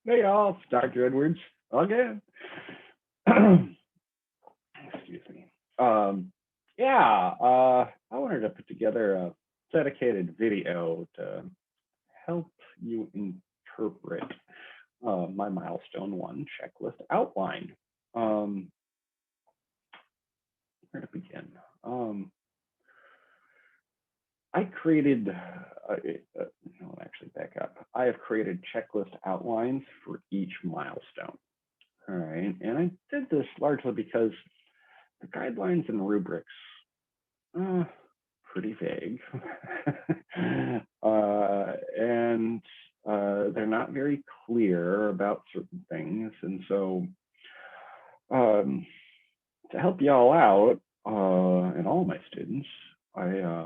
Hey all, it's Dr. Edwards again. Excuse me. Yeah, I wanted to put together a dedicated video to help you interpret my milestone one checklist outline. Um, where to begin? I created, no, actually back up. I have created checklist outlines for each milestone. All right, and I did this largely because the guidelines and rubrics, uh, pretty vague, and they're not very clear about certain things. And so, to help y'all out, and all my students, I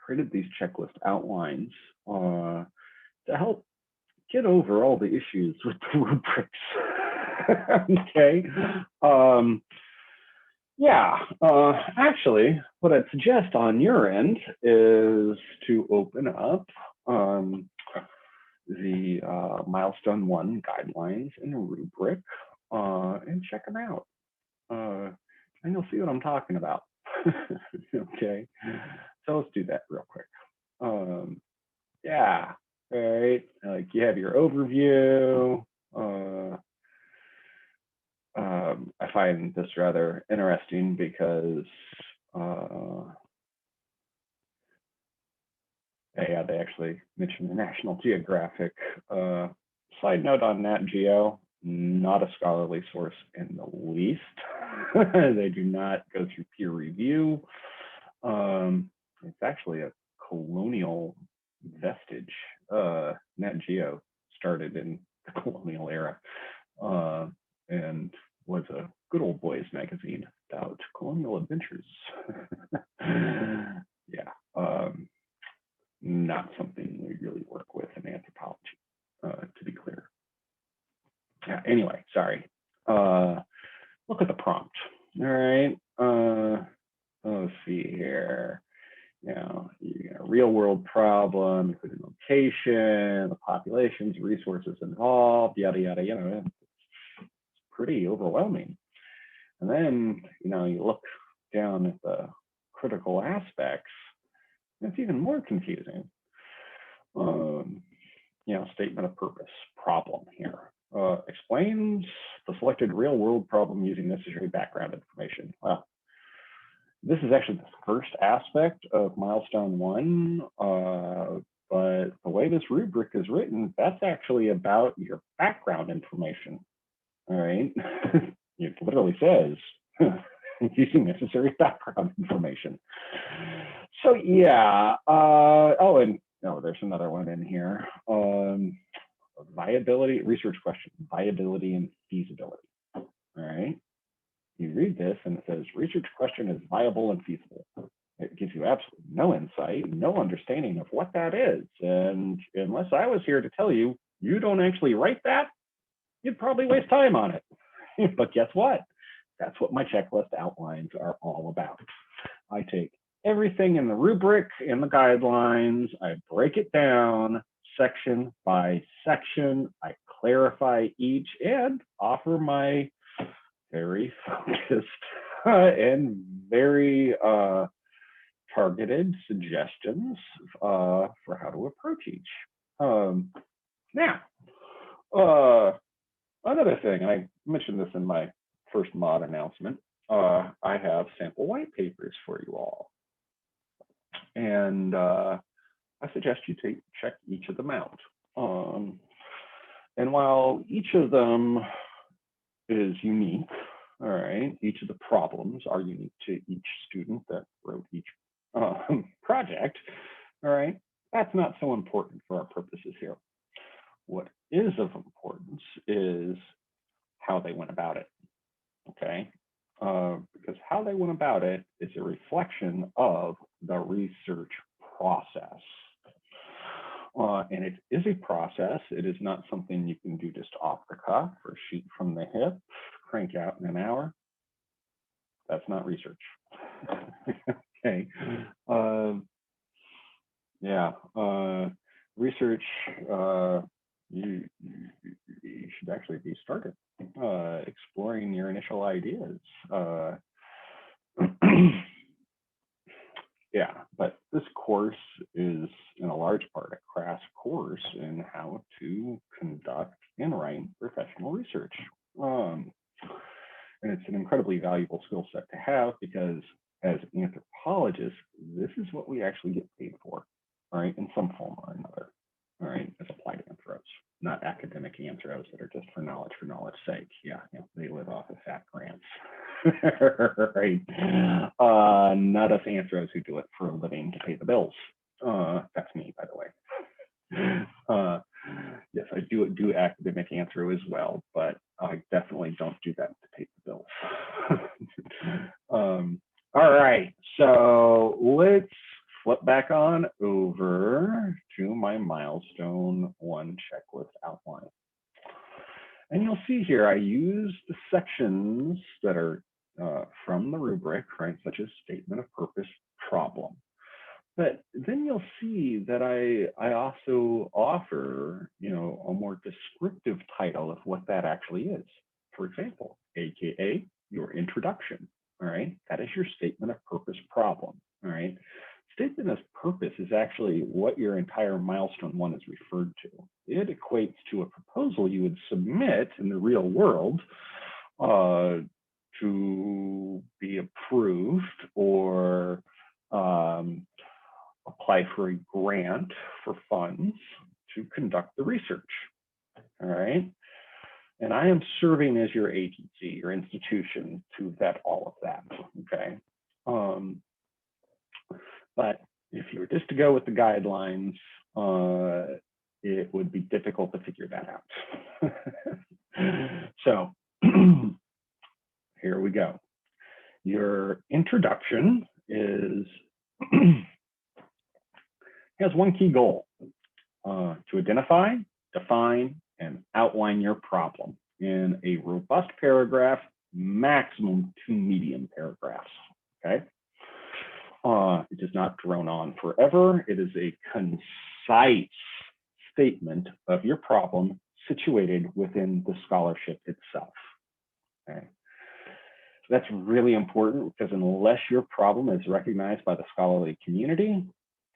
created these checklist outlines to help get over all the issues with the rubrics. Okay. Um, Yeah, actually, what I'd suggest on your end is to open up the milestone one guidelines and rubric and check them out. And you'll see what I'm talking about. Okay, so let's do that real quick. Yeah, all right, like you have your overview. I find this rather interesting because yeah, they actually mentioned the National Geographic. Side note on Nat Geo, not a scholarly source in the least. They do not go through peer review. It's actually a colonial vestige. Nat Geo started in the colonial era. And was a good old boys magazine about colonial adventures. Yeah, not something we really work with in anthropology, to be clear. Yeah, anyway, sorry. Look at the prompt. All right. Let's see here. You know, real world problem, including location, the populations, resources involved, yada, yada, it's pretty overwhelming. And then, you look down at the critical aspects, it's even more confusing. Statement of purpose, problem here. Explains the selected real world problem using necessary background information. Well, this is actually the first aspect of milestone one, but the way this rubric is written, that's actually about your background information. All right. It literally says using necessary background information. So yeah. There's another one in here. Viability, research question, viability and feasibility. All right. You read this and it says research question is viable and feasible. It gives you absolutely no insight, no understanding of what that is. And unless I was here to tell you, you don't actually write that, you'd probably waste time on it. But guess what? That's what my checklist outlines are all about. I take everything in the rubric, in the guidelines, I break it down section by section, I clarify each and offer my very focused and very targeted suggestions for how to approach each. Now, another thing, I mentioned this in my first mod announcement, I have sample white papers for you all. And I suggest you check each of them out. And while each of them is unique, all right, each of the problems are unique to each student that wrote each project, all right, that's not so important for our purposes here. What is of importance is how they went about it, okay? Because how they went about it is a reflection of the research process. And it is a process. It is not something you can do just off the cuff or shoot from the hip, crank out in an hour. That's not research. Okay. Research, should actually be started exploring your initial ideas. Yeah, but this course is in a large part a crash course in how to conduct and write professional research. And it's an incredibly valuable skill set to have because as anthropologists, this is what we actually get paid for, all right, in some form or another, all right, as applied anthros, not academic anthros that are just for knowledge sake. Yeah, they live off of fat grants. Right. Not us anthros who do it for a living to pay the bills. That's me, by the way. Yes, I do academic anthro as well, but I definitely don't do that to pay the bills. All right, so let's flip back on over to my milestone 1 checklist outline. And you'll see here, I use the sections that are from the rubric, right, such as statement of purpose, problem. But then you'll see that I also offer, a more descriptive title of what that actually is. For example, AKA your introduction, all right? That is your statement of purpose problem, all right? Statement of purpose is actually what your entire milestone 1 is referred to. It equates to a proposal you would submit in the real world to be approved or apply for a grant for funds to conduct the research, all right? And I am serving as your agency, your institution to vet all of that, okay? But if you were just to go with the guidelines, it would be difficult to figure that out. So here we go. Your introduction is has one key goal, to identify, define, and outline your problem in a robust paragraph, maximum 2 medium paragraphs, okay? It is not drone on forever. It is a concise statement of your problem situated within the scholarship itself, okay? That's really important because unless your problem is recognized by the scholarly community,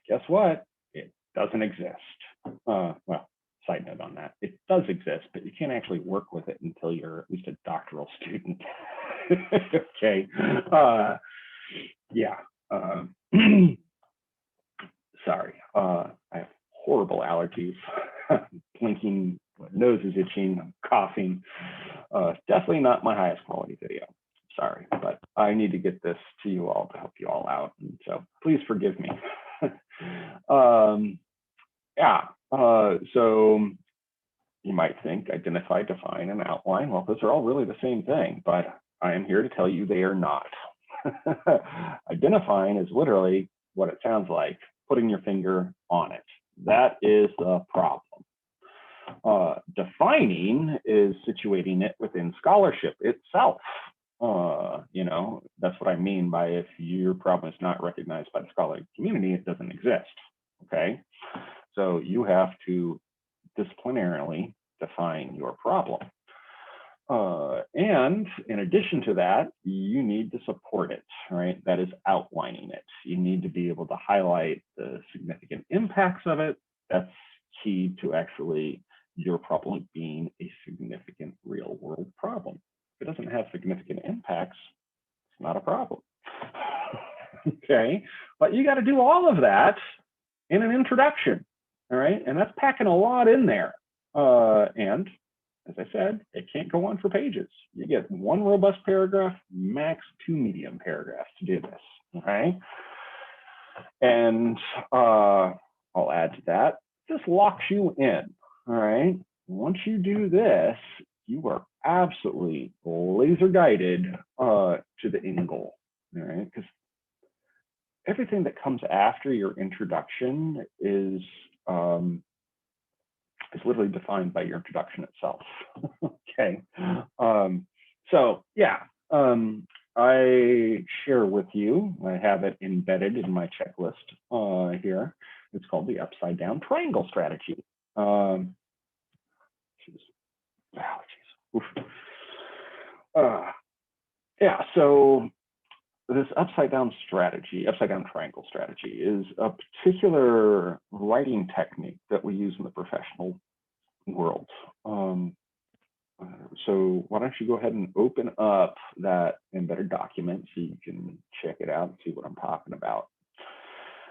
guess what? It doesn't exist. Well, side note on that, it does exist, but you can't actually work with it until you're at least a doctoral student. Okay. Yeah. Sorry. I have horrible allergies. Blinking, nose is itching, I'm coughing. Definitely not my highest quality video. Sorry, but I need to get this to you all to help you all out. And so please forgive me. So you might think identify, define, and outline. Well, those are all really the same thing, but I am here to tell you they are not. Identifying is literally what it sounds like, putting your finger on it. That is the problem. Defining is situating it within scholarship itself. That's what I mean by if your problem is not recognized by the scholarly community, it doesn't exist, okay? So you have to disciplinarily define your problem. And in addition to that, you need to support it, right? That is outlining it. You need to be able to highlight the significant impacts of it. That's key to actually your problem being a significant real world problem. If it doesn't have significant impacts, it's not a problem. Okay, but you got to do all of that in an introduction, all right? And that's packing a lot in there. And as I said, it can't go on for pages. You get 1 robust paragraph, max 2 medium paragraphs to do this, okay? And I'll add to that, this locks you in, all right? Once you do this, you are absolutely laser guided to the end goal, all right? Because everything that comes after your introduction is literally defined by your introduction itself. Okay. So yeah, I share with you, I have it embedded in my checklist here. It's called the upside down triangle strategy. Wow, Oof. Yeah, so this upside down triangle strategy is a particular writing technique that we use in the professional world. So why don't you go ahead and open up that embedded document so you can check it out and see what I'm talking about.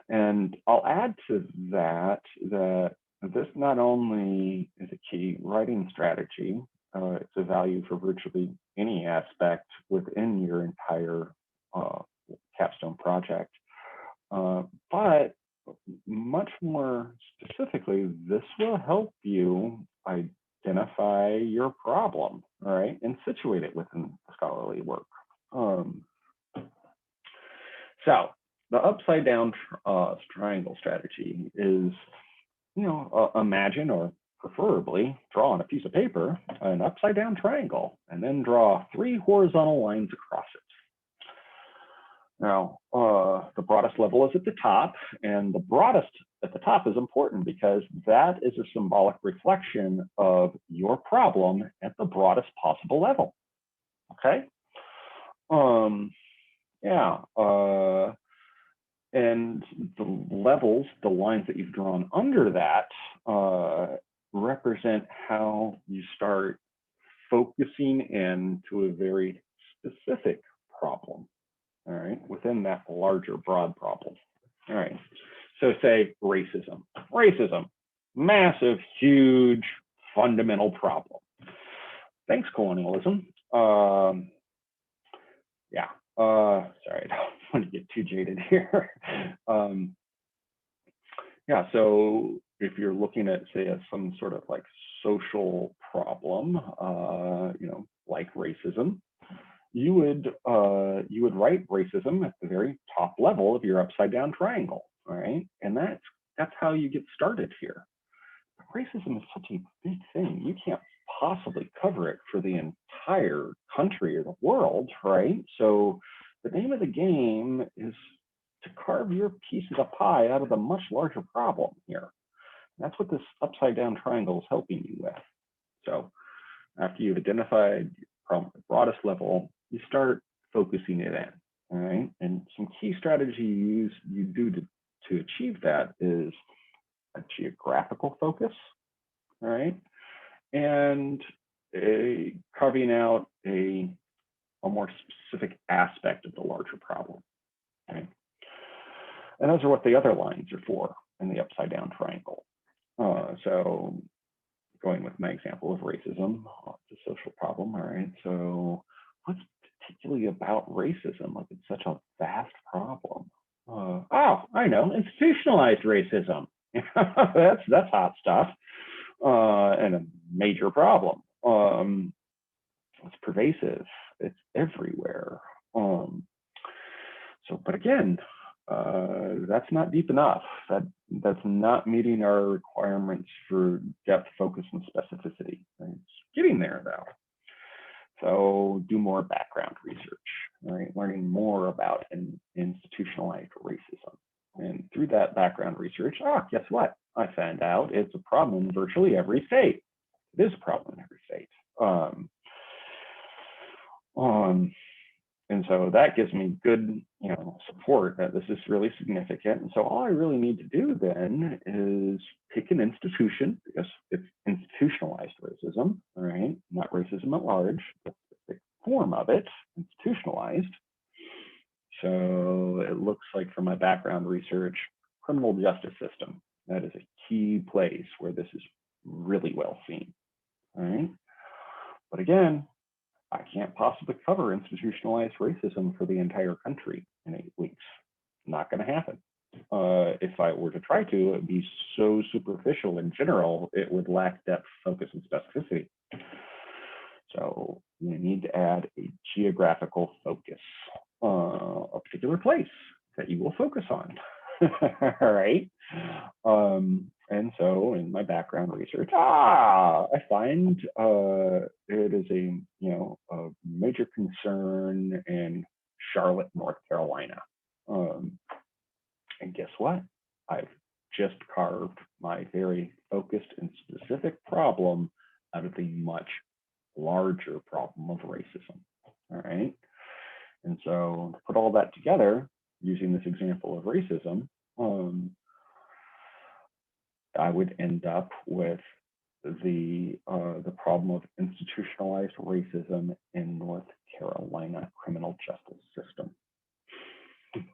And I'll add to that that this not only is a key writing strategy, it's a value for virtually any aspect within your entire capstone project. But much more specifically, this will help you identify your problem, all right, and situate it within scholarly work. So the upside down triangle strategy is, imagine, or preferably draw on a piece of paper an upside down triangle and then draw 3 horizontal lines across it. Now, the broadest level is at the top, and the broadest at the top is important because that is a symbolic reflection of your problem at the broadest possible level. Okay? And the levels, the lines that you've drawn under that, represent how you start focusing into a very specific problem, all right, within that larger, broad problem. All right, so say racism. Racism, massive, huge, fundamental problem. Thanks, colonialism. Sorry, I don't want to get too jaded here. So if you're looking at, say, some sort of like social problem, like racism, you would write racism at the very top level of your upside down triangle, all right? And that's how you get started here. Racism is such a big thing. You can't possibly cover it for the entire country or the world, right? So the name of the game is to carve your piece of the pie out of the much larger problem here. That's what this upside down triangle is helping you with. So after you've identified your problem at the broadest level, you start focusing it in, all right? And some key strategies you do to achieve that is a geographical focus, all right? And carving out a more specific aspect of the larger problem, okay? And those are what the other lines are for in the upside down triangle. So going with my example of racism, it's a social problem, all right? So what's particularly about racism? Like, it's such a vast problem. I know, institutionalized racism. that's hot stuff, and a major problem. It's pervasive. It's everywhere. But again, that's not deep enough. That's not meeting our requirements for depth, focus, and specificity. It's getting there, though. So do more background research, right? Learning more about institutionalized racism. And through that background research, guess what? I found out it's a problem in virtually every state. It is a problem in every state. And so that gives me good, support that this is really significant. And so all I really need to do then is pick an institution, because it's institutionalized racism, all right? Not racism at large, but the form of it, institutionalized. So it looks like, from my background research, criminal justice system. That is a key place where this is really well seen, all right? But again, I can't possibly cover institutionalized racism for the entire country in 8 weeks. Not going to happen. If I were to try to, it would be so superficial in general, it would lack depth, focus, and specificity. So we need to add a geographical focus, a particular place that you will focus on. All right. And so in my background research, I find it is a major concern in Charlotte, North Carolina. And guess what? I've just carved my very focused and specific problem out of the much larger problem of racism. All right. And so to put all that together, using this example of racism, I would end up with the problem of institutionalized racism in North Carolina criminal justice system.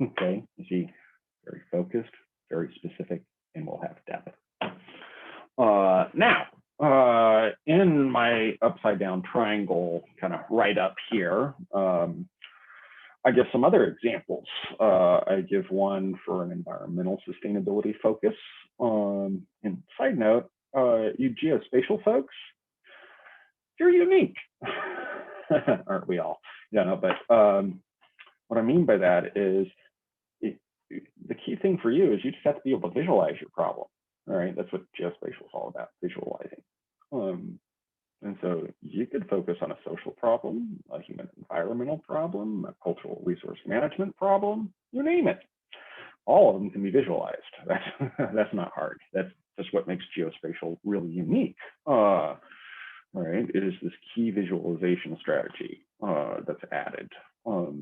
Okay, you see, very focused, very specific, and we'll have depth. Now, in my upside down triangle, kind of right up here, I give some other examples. I give one for an environmental sustainability focus. And side note, you geospatial folks, you're unique. Aren't we all? Yeah, no, but what I mean by that is the key thing for you is you just have to be able to visualize your problem. All right, that's what geospatial is all about, visualizing. And so you could focus on a social problem, a human environmental problem, a cultural resource management problem, you name it. All of them can be visualized. That's not hard. That's just what makes geospatial really unique. All right, it is this key visualization strategy that's added. All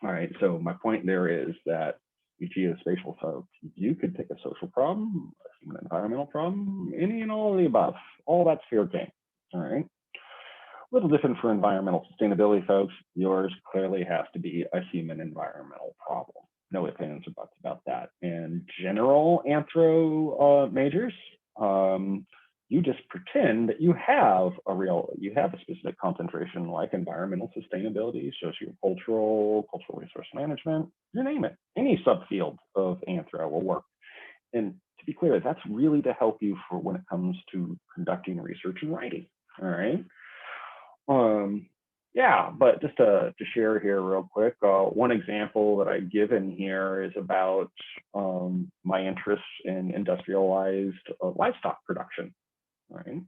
right, so my point there is that you geospatial folks, you could pick a social problem, a human environmental problem, any and all of the above. All that's fair game. All right. A little different for environmental sustainability folks. Yours clearly has to be a human environmental problem. No ifs, ands, or buts about that. And general anthro majors, you just pretend that you have a specific concentration like environmental sustainability, sociocultural, cultural resource management, you name it. Any subfield of anthro will work. And to be clear, that's really to help you for when it comes to conducting research and writing. All right. Yeah, but just to share here real quick, one example that I give in here is about my interest in industrialized livestock production, right?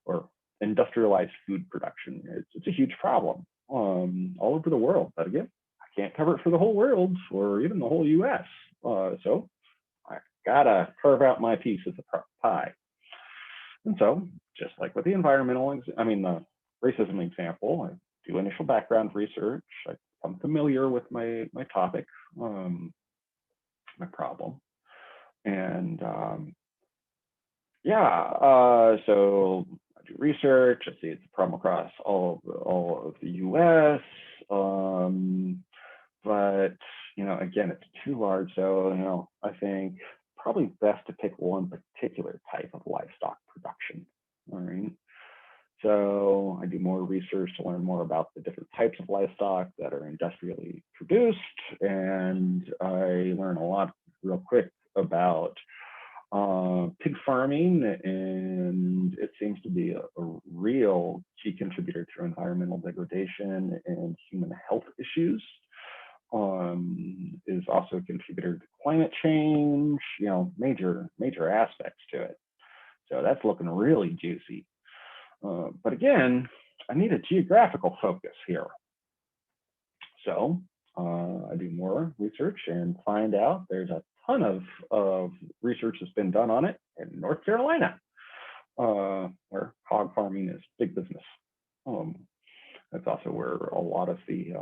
Or industrialized food production. It's a huge problem all over the world. But again, I can't cover it for the whole world or even the whole US. So I gotta carve out my piece of the pie. And so, just like with the the racism example, I do initial background research. I'm familiar with my topic, my problem, and so I do research. I see it's a problem across all of the U.S. But again, it's too large. So I think probably best to pick one particular type of livestock production. All right. So I do more research to learn more about the different types of livestock that are industrially produced. And I learn a lot real quick about pig farming, and it seems to be a real key contributor to environmental degradation and human health issues. Is also a contributor to climate change, major aspects to it. So that's looking really juicy. But again, I need a geographical focus here. So I do more research and find out there's a ton of research that's been done on it in North Carolina, where hog farming is big business. That's also where a lot of the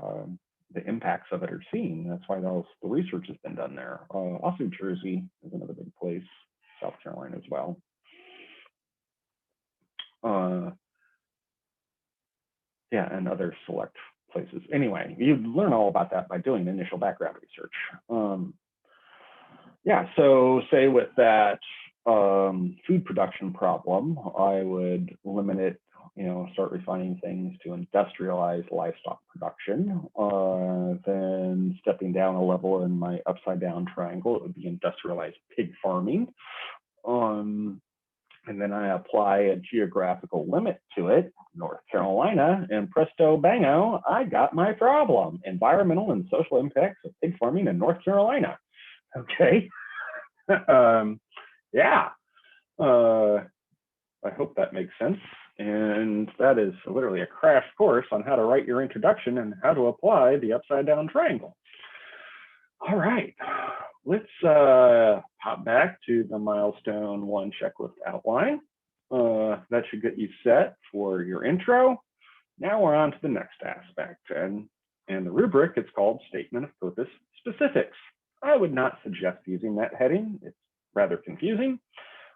impacts of it are seen. That's why the research has been done there. Also, Jersey is another big place, South Carolina as well. And other select places. Anyway, you learn all about that by doing initial background research. So say with that food production problem, I would limit it, start refining things to industrialized livestock production. Then stepping down a level in my upside down triangle, it would be industrialized pig farming. And then I apply a geographical limit to it, North Carolina, and presto bango, I got my problem. Environmental and social impacts of pig farming in North Carolina. Okay. I hope that makes sense. And that is literally a crash course on how to write your introduction and how to apply the upside down triangle. All right, let's hop back to the milestone 1 checklist outline. that should get you set for your intro. Now we're on to the next aspect, and the rubric, it's called Statement of Purpose Specifics. I would not suggest using that heading. It's rather confusing.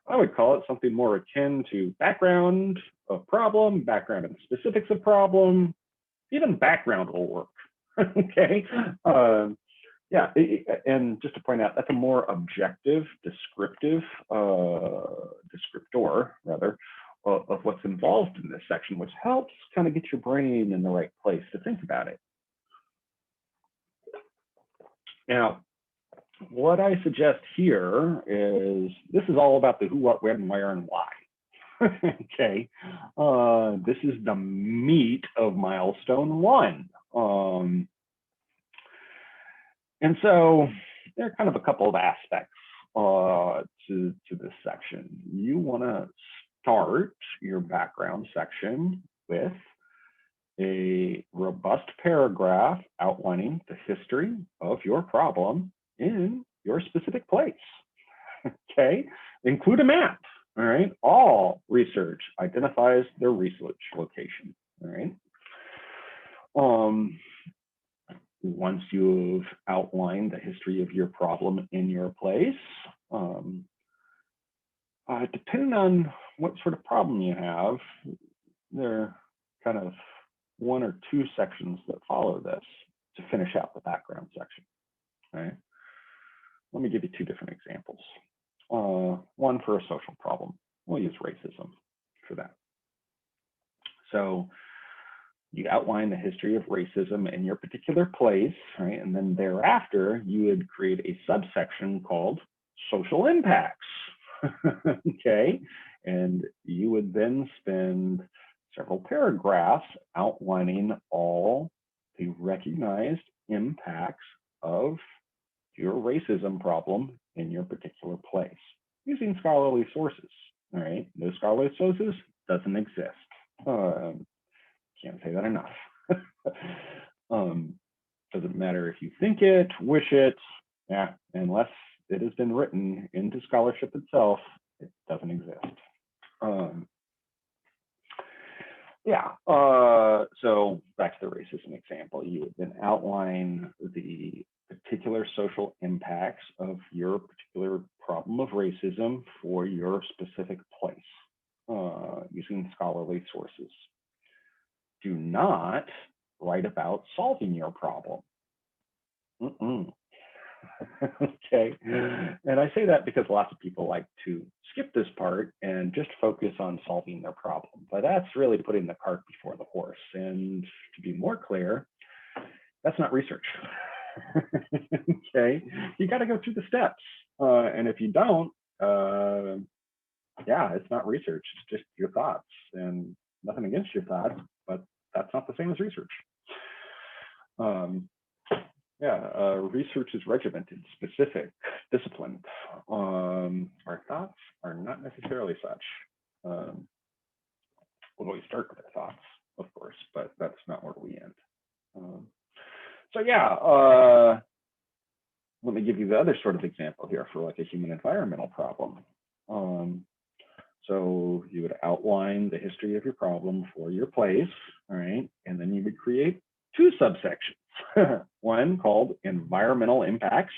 I would call it something more akin to background of problem, background and specifics of problem, even background will work. Okay. Yeah, and just to point out, that's a more objective, descriptor rather, of what's involved in this section, which helps kind of get your brain in the right place to think about it. Now, what I suggest here is this is all about the who, what, when, where, and why. Okay, this is the meat of milestone 1. And so there are kind of a couple of aspects to this section. You want to start your background section with a robust paragraph outlining the history of your problem in your specific place. Okay, include a map. All right, all research identifies their research location. All right. Once you've outlined the history of your problem in your place, depending on what sort of problem you have, there are kind of 1 or 2 sections that follow this to finish out the background section. Right? Let me give you 2 different examples. One for a social problem. We'll use racism for that. So you outline the history of racism in your particular place, right? And then thereafter, you would create a subsection called social impacts. Okay, and you would then spend several paragraphs outlining all the recognized impacts of your racism problem in your particular place using scholarly sources. All right, no scholarly sources doesn't exist. Can't say that enough. Doesn't matter if you think it, wish it, yeah, unless it has been written into scholarship itself, it doesn't exist. So back to the racism example, you would then outline the particular social impacts of your particular problem of racism for your specific place using scholarly sources. Do not write about solving your problem. Okay, and I say that because lots of people like to skip this part and just focus on solving their problem, but that's really putting the cart before the horse. And to be more clear, that's not research. Okay, you got to go through the steps, and if you don't, yeah, it's not research, it's just your thoughts, and nothing against your thoughts, but that's not the same as research. Research is regimented, specific, disciplined. Our thoughts are not necessarily such. Although we start with our thoughts, of course, but that's not where we end. Let me give you the other sort of example here for like a human environmental problem. So you would outline the history of your problem for your place, all right? And then you would create 2 subsections. One called environmental impacts,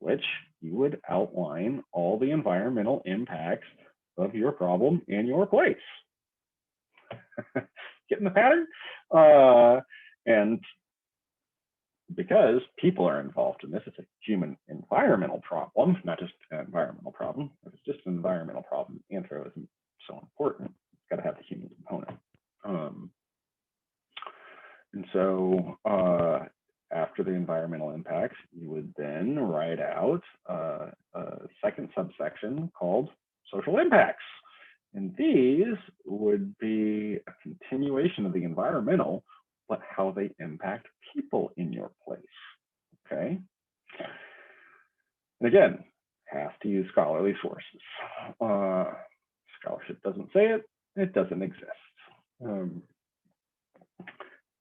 which you would outline all the environmental impacts of your problem in your place. Getting the pattern? And because people are involved in this, it's a human environmental problem, not just an environmental problem. If it's just an environmental problem, intro isn't so important. It's got to have the human component. And so after the environmental impacts, you would then write out a second subsection called social impacts. And these would be a continuation of the environmental, but how they impact people in your place, okay? And again, have to use scholarly sources. Scholarship doesn't say it, it doesn't exist.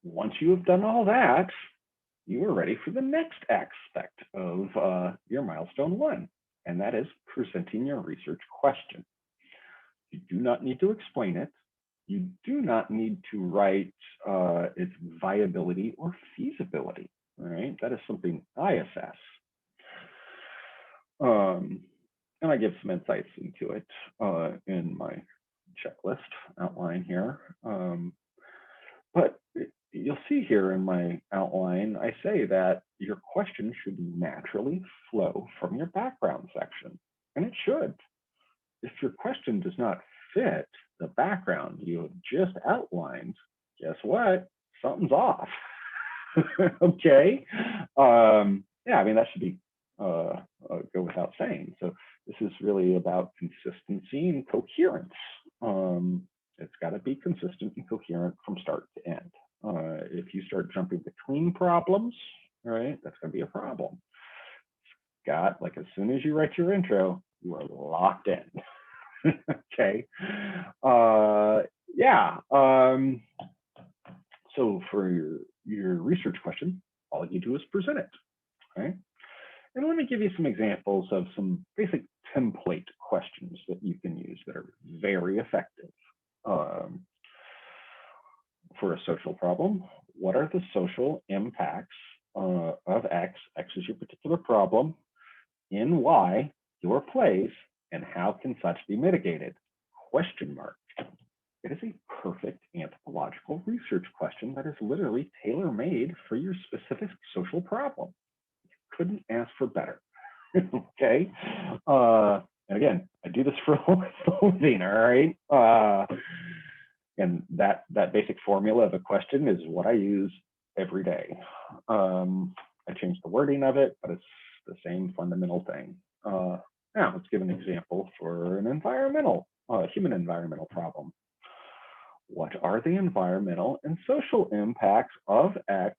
Once you have done all that, you are ready for the next aspect of your milestone 1, and that is presenting your research question. You do not need to explain it. You do not need to write its viability or feasibility, all right? That is something I assess. And I give some insights into it in my checklist outline here. But you'll see here in my outline, I say that your question should naturally flow from your background section, and it should. If your question does not fit the background you have just outlined, guess what? Something's off. Okay. Yeah, I mean, that should be go without saying. So this is really about consistency and coherence. It's got to be consistent and coherent from start to end. If you start jumping between problems, right, that's going to be a problem. Got, like, as soon as you write your intro, you are locked in. Okay. Yeah. So for your research question, all you do is present it. Okay. And let me give you some examples of some basic template questions that you can use that are very effective. For a social problem, what are the social impacts of X? X is your particular problem, in Y, your place, and how can such be mitigated? Question mark. It is a perfect anthropological research question that is literally tailor-made for your specific social problem. Couldn't ask for better. Okay. And again, I do this for a living, all right? And that basic formula of a question is what I use every day. I changed the wording of it, but it's the same fundamental thing. Now let's give an example for an human environmental problem. What are the environmental and social impacts of X,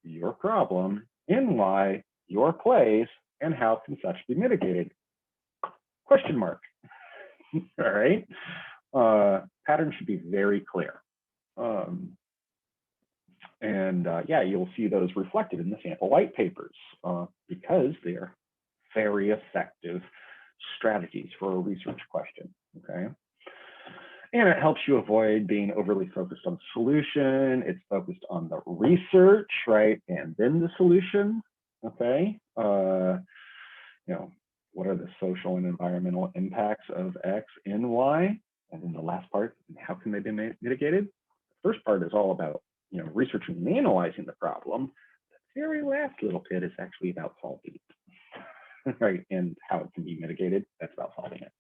your problem, in Y, your place, and how can such be mitigated? Question mark. All right. Pattern should be very clear. Yeah, you'll see those reflected in the sample white papers because they're very effective strategies for a research question. Okay. And it helps you avoid being overly focused on the solution. It's focused on the research, right? And then the solution, okay? What are the social and environmental impacts of X and Y? And then the last part, how can they be mitigated? The first part is all about, researching and analyzing the problem. The very last little bit is actually about solving it, right? And how it can be mitigated. That's about solving it.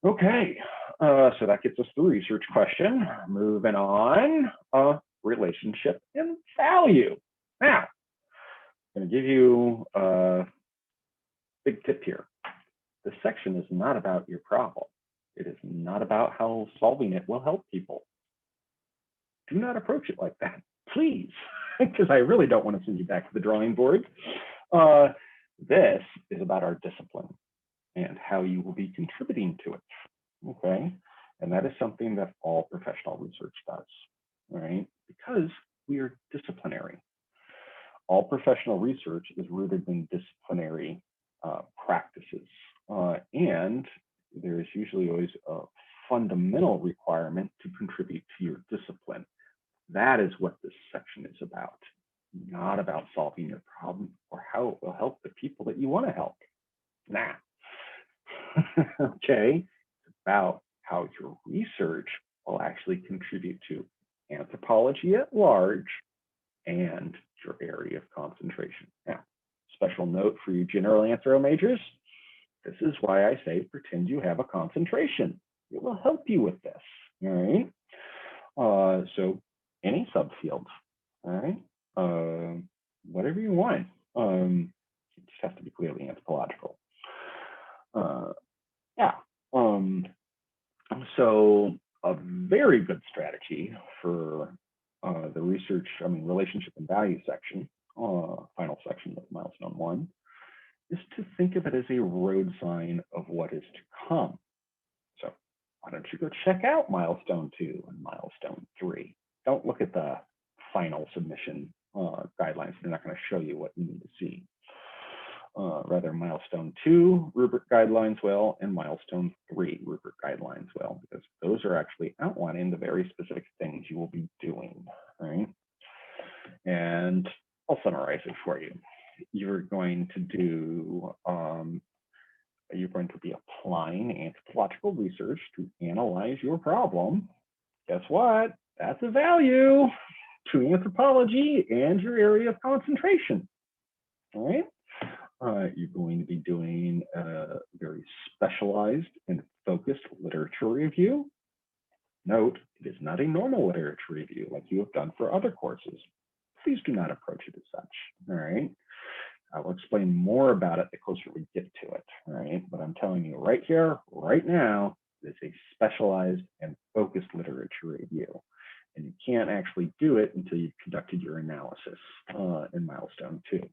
Okay, so that gets us the research question. Moving on, relationship and value. Now, I'm going to give you a big tip here. This section is not about your problem. It is not about how solving it will help people. Do not approach it like that, please, because I really don't want to send you back to the drawing board. This is about our discipline and how you will be contributing to it, okay? And that is something that all professional research does, all right? Because we are disciplinary. All professional research is rooted in disciplinary practices. And there is usually always a fundamental requirement to contribute to your discipline. That is what this section is about, not about solving your problem or how it will help the people that you want to help. Nah. Okay, it's about how your research will actually contribute to anthropology at large and your area of concentration. Now, special note for you general anthro majors, this is why I say pretend you have a concentration. It will help you with this, all right? So any subfield, all right? Whatever you want. It just has to be clearly anthropological. Yeah. So a very good strategy for the research, relationship and value section, final section of milestone 1, is to think of it as a road sign of what is to come. So why don't you go check out milestone 2 and milestone 3? Don't look at the final submission guidelines. They're not going to show you what you need to see. Milestone 2 rubric guidelines will, and Milestone 3 rubric guidelines will, because those are actually outlining the very specific things you will be doing, right? And I'll summarize it for you. You're going to do, you're going to be applying anthropological research to analyze your problem. Guess what? That's a value to anthropology and your area of concentration, all right? You're going to be doing a very specialized and focused literature review. Note, it is not a normal literature review like you have done for other courses. Please do not approach it as such, all right? I will explain more about it the closer we get to it, all right? But I'm telling you right here, right now, it's a specialized and focused literature review. And you can't actually do it until you've conducted your analysis in Milestone 2.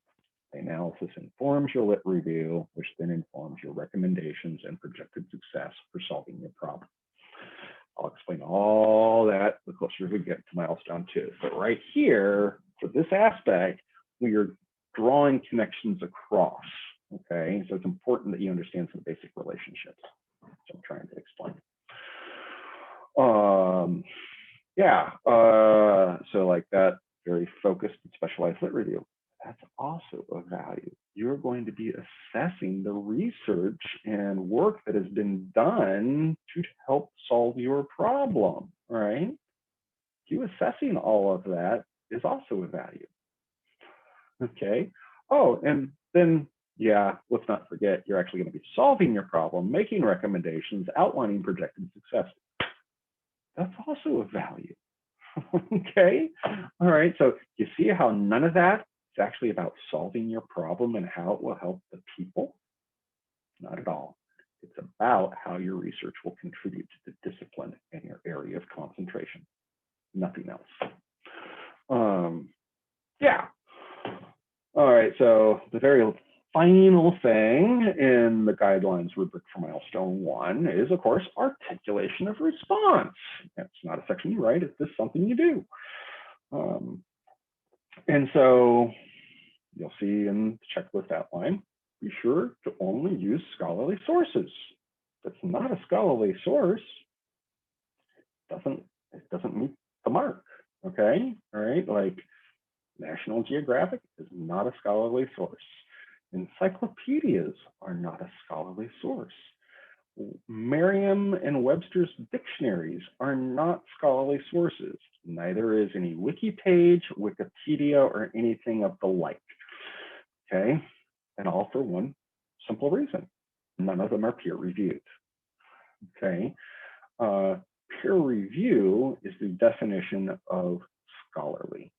The analysis informs your lit review, which then informs your recommendations and projected success for solving your problem. I'll explain all that the closer we get to Milestone 2. So right here, for this aspect, we are drawing connections across, okay? So it's important that you understand some basic relationships. So I'm trying to explain. So like that very focused and specialized lit review, that's also a value. You're going to be assessing the research and work that has been done to help solve your problem, right? You assessing all of that is also a value, okay? Oh, and then, yeah, let's not forget, you're actually going to be solving your problem, making recommendations, outlining projected success. That's also a value, okay? All right, so you see how none of that is actually about solving your problem and how it will help the people? Not at all. It's about how your research will contribute to the discipline and your area of concentration, nothing else. Yeah. All right, so the very final thing in the guidelines rubric for Milestone 1 is, of course, articulation of response. It's not a section you write, it's just something you do. And so you'll see in the checklist outline, be sure to only use scholarly sources. If it's not a scholarly source, it doesn't meet the mark, okay? All right, like National Geographic is not a scholarly source. Encyclopedias are not a scholarly source. Merriam and Webster's dictionaries are not scholarly sources. Neither is any wiki page, Wikipedia, or anything of the like, okay? And all for one simple reason. None of them are peer reviewed, okay? Peer review is the definition of scholarly.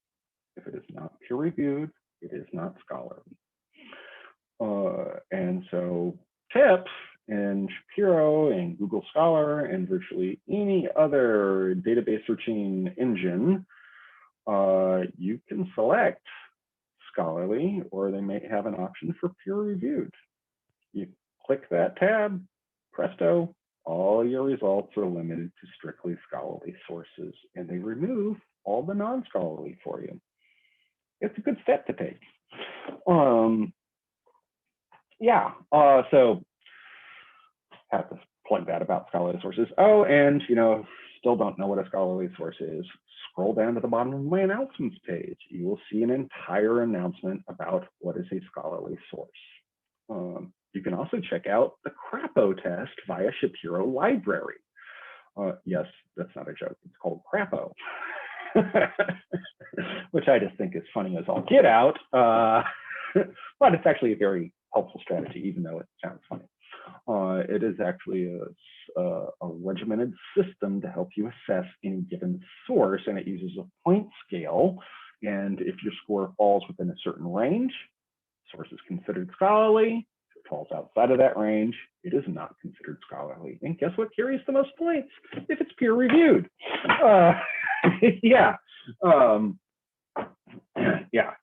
If it is not peer reviewed, it is not scholarly. And so tips in Shapiro and Google Scholar and virtually any other database searching engine, you can select scholarly, or they may have an option for peer reviewed. You click that tab, presto, all your results are limited to strictly scholarly sources, and they remove all the non-scholarly for you. It's a good step to take. So have to plug that about scholarly sources. Oh, and still don't know what a scholarly source is, scroll down to the bottom of my announcements page. You will see an entire announcement about what is a scholarly source. You can also check out the Crapo test via Shapiro Library. Yes, that's not a joke. It's called Crapo, which I just think is funny as all get out. But it's actually a very helpful strategy, even though it sounds funny. It is actually a regimented system to help you assess any given source, and it uses a point scale. And if your score falls within a certain range, source is considered scholarly. If it falls outside of that range, it is not considered scholarly. And guess what carries the most points? If it's peer reviewed. Yeah.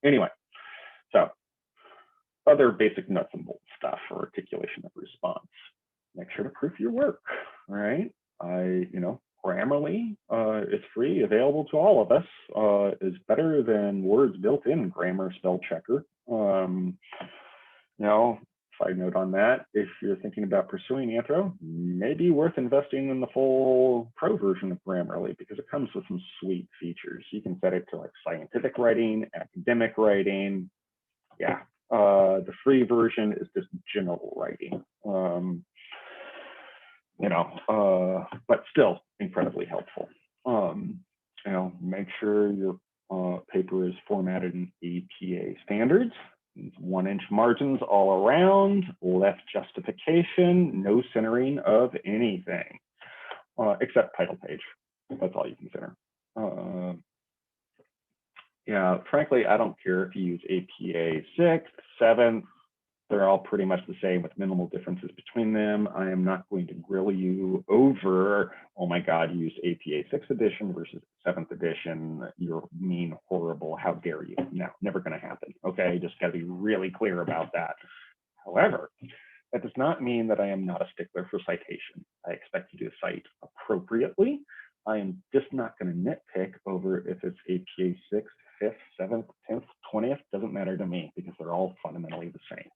Anyway, so other basic nuts and bolts stuff for articulation of response. Make sure to proof your work, all right? Grammarly is free, available to all of us, is better than Word's built-in grammar spell checker. side note on that, if you're thinking about pursuing Anthro, maybe worth investing in the full pro version of Grammarly because it comes with some sweet features. You can set it to like scientific writing, academic writing. Yeah, the free version is just general writing. But still incredibly helpful. Make sure your paper is formatted in APA standards. 1-inch margins all around, left justification, no centering of anything, except title page. That's all you consider. Yeah, frankly, I don't care if you use APA 6th, 7th, they're all pretty much the same with minimal differences between them. I am not going to grill you over, oh my God, you used APA 6th edition versus 7th edition. You're mean, horrible, how dare you? No, never gonna happen, okay? Just gotta be really clear about that. However, that does not mean that I am not a stickler for citation. I expect you to cite appropriately. I am just not gonna nitpick over if it's APA 6th, 5th, 7th, 10th, 20th, doesn't matter to me because they're all fundamentally the same.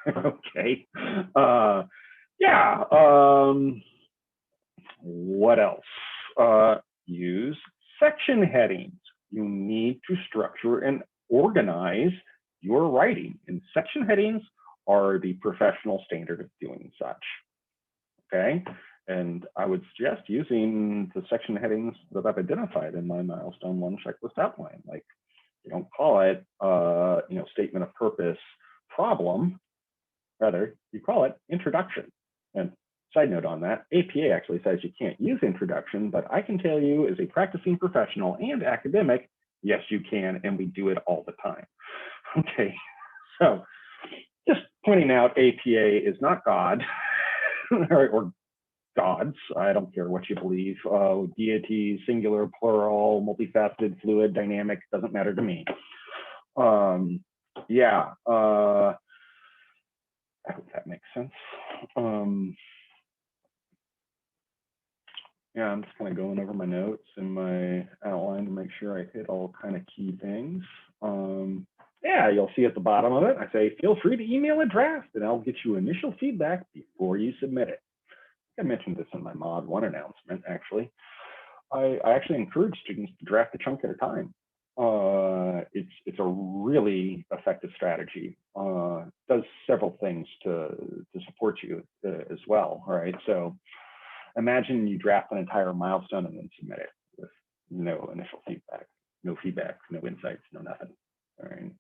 Okay. What else? Use section headings. You need to structure and organize your writing, and section headings are the professional standard of doing such. Okay. And I would suggest using the section headings that I've identified in my Milestone 1 checklist outline. Like, you don't call it, statement of purpose problem. Rather, you call it introduction. And side note on that, APA actually says you can't use introduction, but I can tell you as a practicing professional and academic, yes, you can, and we do it all the time. Okay, so just pointing out APA is not God, or gods, I don't care what you believe, deity, singular, plural, multifaceted, fluid, dynamic, doesn't matter to me. I hope that makes sense. I'm just kind of going over my notes and my outline to make sure I hit all kind of key things. You'll see at the bottom of it, I say, feel free to email a draft and I'll get you initial feedback before you submit it. I mentioned this in my Mod 1 announcement, actually. I actually encourage students to draft a chunk at a time. It's a really effective strategy. Does several things to support you as well. All right. So imagine you draft an entire milestone and then submit it with no initial feedback, no insights, no nothing. All right.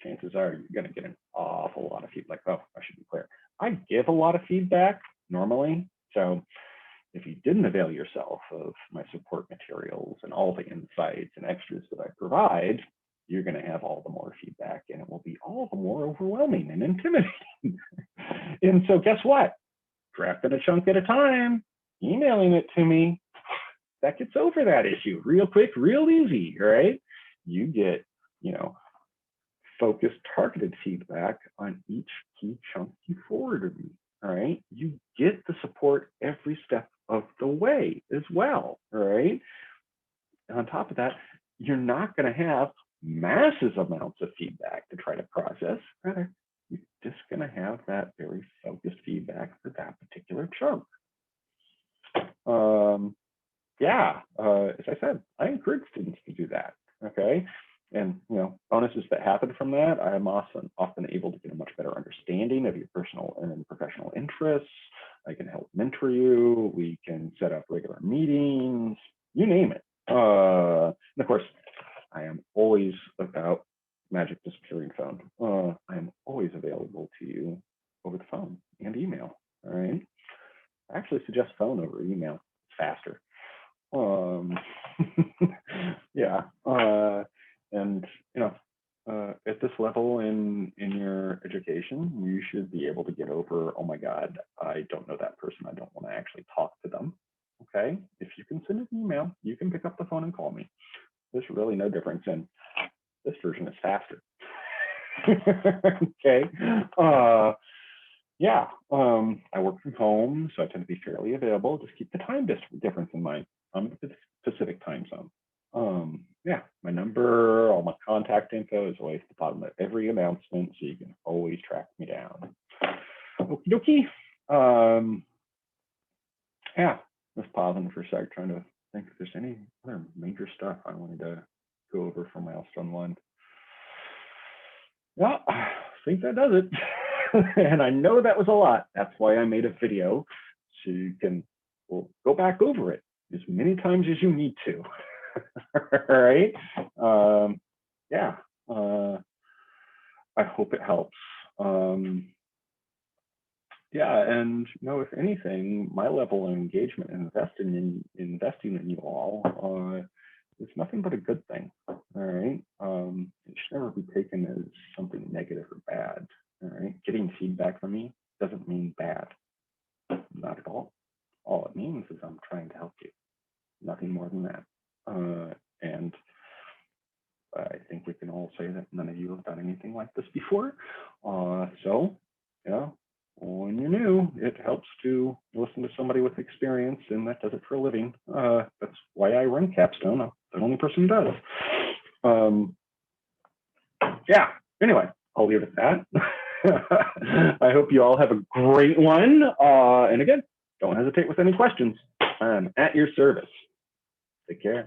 Chances are you're going to get an awful lot of feedback. Oh, I should be clear. I give a lot of feedback normally. So if you didn't avail yourself of my support materials and all the insights and extras that I provide, you're going to have all the more feedback and it will be all the more overwhelming and intimidating. And so guess what? Drafting a chunk at a time, emailing it to me, that gets over that issue real quick, real easy, right? You get, focused, targeted feedback on each key chunk you forwarded me. All right, you get the support every step of the way as well. All right, and on top of that, you're not going to have massive amounts of feedback to try to process. Rather, you're just going to have that very focused feedback for that particular chunk. As I said, I encourage students to do that. Okay. And bonuses that happen from that, I am often able to get a much better understanding of your personal and professional interests. I can help mentor you. We can set up regular meetings, you name it. And of course, I am always about magic disappearing phone. I am always available to you over the phone and email. All right. I actually suggest phone over email. It's faster. And at this level in your education, you should be able to get over, oh my God, I don't know that person. I don't want to actually talk to them. Okay. If you can send an email, you can pick up the phone and call me. There's really no difference, and this version is faster. Okay. I work from home, so I tend to be fairly available. Just keep the time difference in mind. I'm in the Pacific time zone. My number, all my contact contact info is always at the bottom of every announcement, so you can always track me down. Okie dokie. Yeah, just pausing for a sec, trying to think if there's any other major stuff I wanted to go over for Milestone 1. Well, I think that does it. And I know that was a lot. That's why I made a video, so you can go back over it as many times as you need to. All right. Yeah. I hope it helps. Yeah, and if anything, my level of engagement and investing in you all is nothing but a good thing. All right. It should never be taken as something negative or bad. All right. Getting feedback from me doesn't mean bad. Not at all. All it means is I'm trying to help you. Nothing more than that. And I think we can all say that none of you have done anything like this before. So, yeah, when you're new, it helps to listen to somebody with experience and that does it for a living. That's why I run Capstone. I'm the only person who does. Yeah, anyway, I'll leave it at that. I hope you all have a great one. And again, don't hesitate with any questions. I'm at your service. Take care.